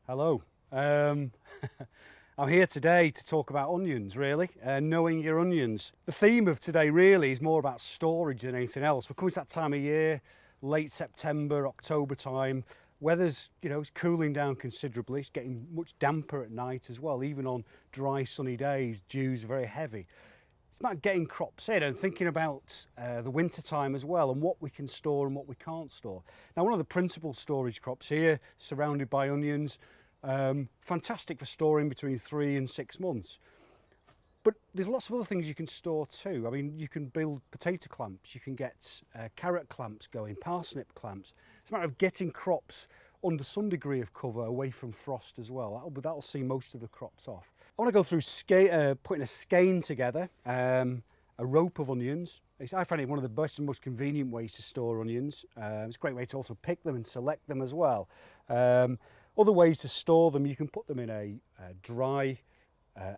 Hello. I'm here today to talk about onions, really, knowing your onions. The theme of today really is more about storage than anything else. We're coming to that time of year, late September, October time. Weather's, it's cooling down considerably. It's getting much damper at night as well. Even on dry, sunny days, dews are very heavy. It's about getting crops in and thinking about the winter time as well and what we can store and what we can't store. Now, one of the principal storage crops here, surrounded by onions, fantastic for storing between 3 and 6 months. But there's lots of other things you can store too. I mean, you can build potato clamps, you can get carrot clamps going, parsnip clamps. It's a matter of getting crops under some degree of cover away from frost as well. That'll see most of the crops off. I want to go through putting a skein together, a rope of onions. I find it one of the best and most convenient ways to store onions. It's a great way to also pick them and select them as well. Other ways to store them, you can put them in a dry,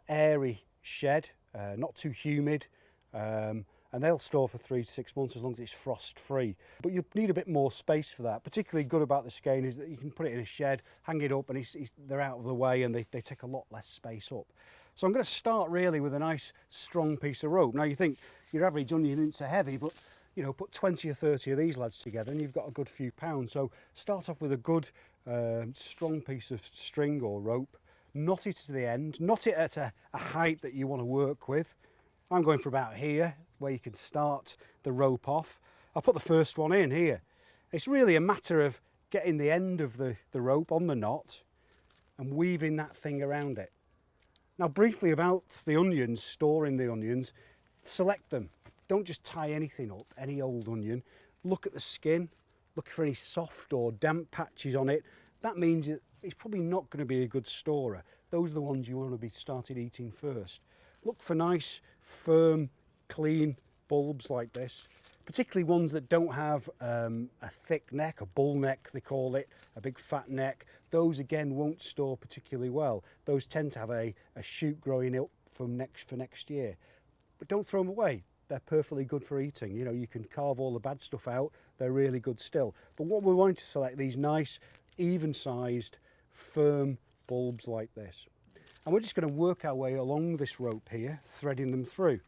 airy shed, not too humid, and they'll store for 3 to 6 months as long as it's frost free. But you need a bit more space for that. Particularly good about the skein is that you can put it in a shed, hang it up, and they're out of the way and they take a lot less space up. So I'm going to start really with a nice strong piece of rope. Now you think your average onions are heavy, but put 20 or 30 of these lads together and you've got a good few pounds. So start off with a good strong piece of string or rope, knot it to the end, knot it at a height that you want to work with. I'm going for about here, where you can start the rope off. I'll put the first one in here. It's really a matter of getting the end of the rope on the knot and weaving that thing around it. Now briefly about the onions, storing the onions, select them. Don't just tie anything up, any old onion. Look at the skin, look for any soft or damp patches on it. That means it's probably not going to be a good storer. Those are the ones you want to be started eating first. Look for nice, firm, clean bulbs like this, particularly ones that don't have a thick neck, a bull neck they call it, a big fat neck. Those again won't store particularly well. Those tend to have a shoot growing up for next year. But don't throw them away. They're perfectly good for eating. You can carve all the bad stuff out. They're really good still. But what we're wanting to select these nice, even-sized, firm bulbs like this. And we're just going to work our way along this rope here, threading them through.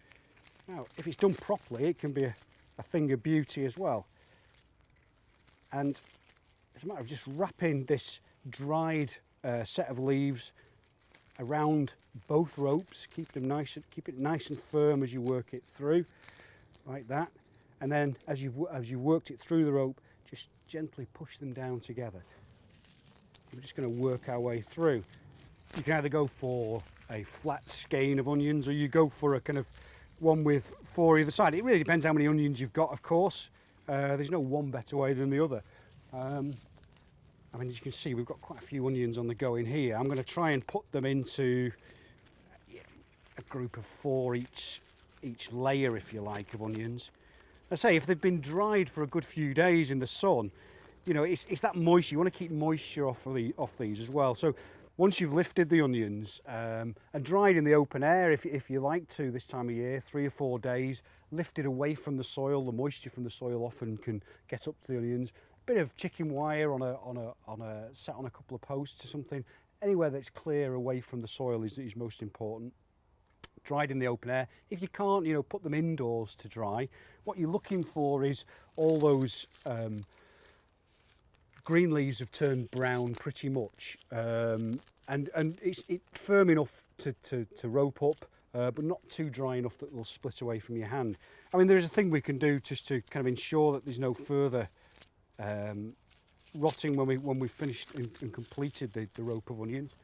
Now, if it's done properly, it can be a thing of beauty as well. And it's a matter of just wrapping this dried set of leaves around both ropes. Keep it nice and firm as you work it through, like that. And then as you've worked it through the rope, just gently push them down together. We're just going to work our way through. You can either go for a flat skein of onions or you go for a kind of one with 4 either side. It really depends how many onions you've got, of course. There's no one better way than the other. I mean, as you can see, we've got quite a few onions on the go in here. I'm going to try and put them into a group of 4 each layer, if you like, of onions. I say, if they've been dried for a good few days in the sun, it's that moisture. You want to keep moisture off these as well. So once you've lifted the onions and dried in the open air, if you like to this time of year, 3 or 4 days, lifted away from the soil. The moisture from the soil often can get up to the onions. A bit of chicken wire set on a couple of posts or something. Anywhere that's clear away from the soil is most important. Dried in the open air. If you can't, put them indoors to dry. What you're looking for is all those green leaves have turned brown pretty much, and it's firm enough to rope up, but not too dry enough that it'll split away from your hand. I mean, there's a thing we can do just to kind of ensure that there's no further rotting when we've finished and completed the rope of onions.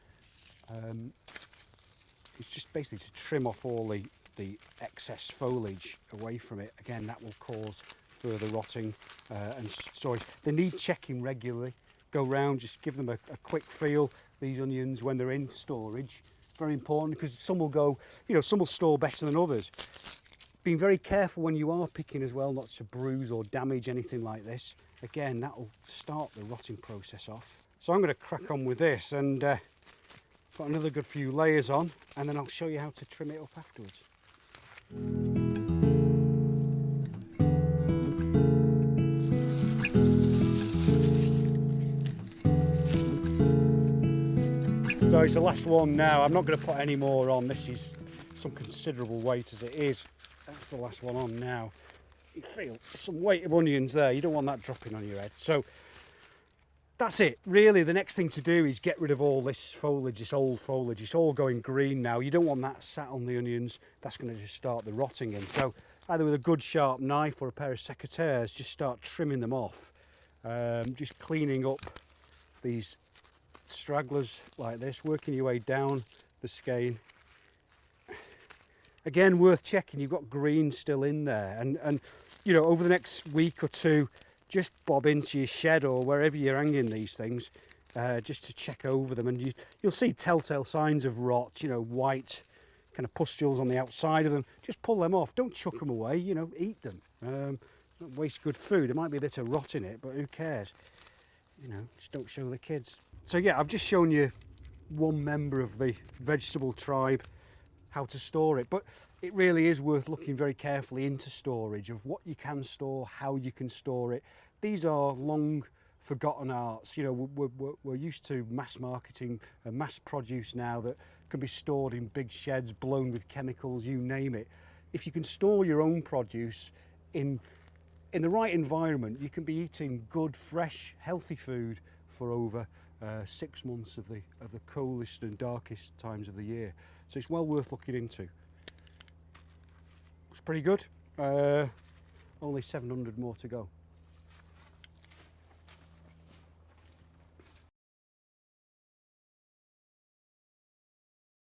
It's just basically to trim off all the excess foliage away from it. Again, that will cause further rotting and storage. They need checking regularly. Go round, just give them a quick feel. These onions when they're in storage, very important, because some will go, some will store better than others. Being very careful when you are picking as well, not to bruise or damage anything like this. Again, that will start the rotting process off. So I'm going to crack on with this and put another good few layers on, and then I'll show you how to trim it up afterwards. So it's the last one now. I'm not going to put any more on. This is some considerable weight as it is. That's the last one on now. You feel some weight of onions there. You don't want that dropping on your head. So that's it. Really, the next thing to do is get rid of all this foliage, this old foliage. It's all going green now. You don't want that sat on the onions. That's going to just start the rotting in. So either with a good sharp knife or a pair of secateurs, just start trimming them off. Just cleaning up these stragglers like this, working your way down the skein. Again, worth checking, you've got green still in there, and you know, over the next week or two, just bob into your shed or wherever you're hanging these things, just to check over them, and you'll see telltale signs of rot, you know, white kind of pustules on the outside of them. Just pull them off, don't chuck them away, you know, eat them. Don't waste good food. There might be a bit of rot in it, but who cares? You know, just don't show the kids. So yeah, I've just shown you one member of the vegetable tribe, how to store it, but it really is worth looking very carefully into storage, of what you can store, how you can store it. These are long forgotten arts. You know, we're used to mass marketing and mass produce now that can be stored in big sheds, blown with chemicals, you name it. If you can store your own produce in the right environment, you can be eating good, fresh, healthy food for over 6 months of the coldest and darkest times of the year. So it's well worth looking into. It's pretty good. Only 700 more to go.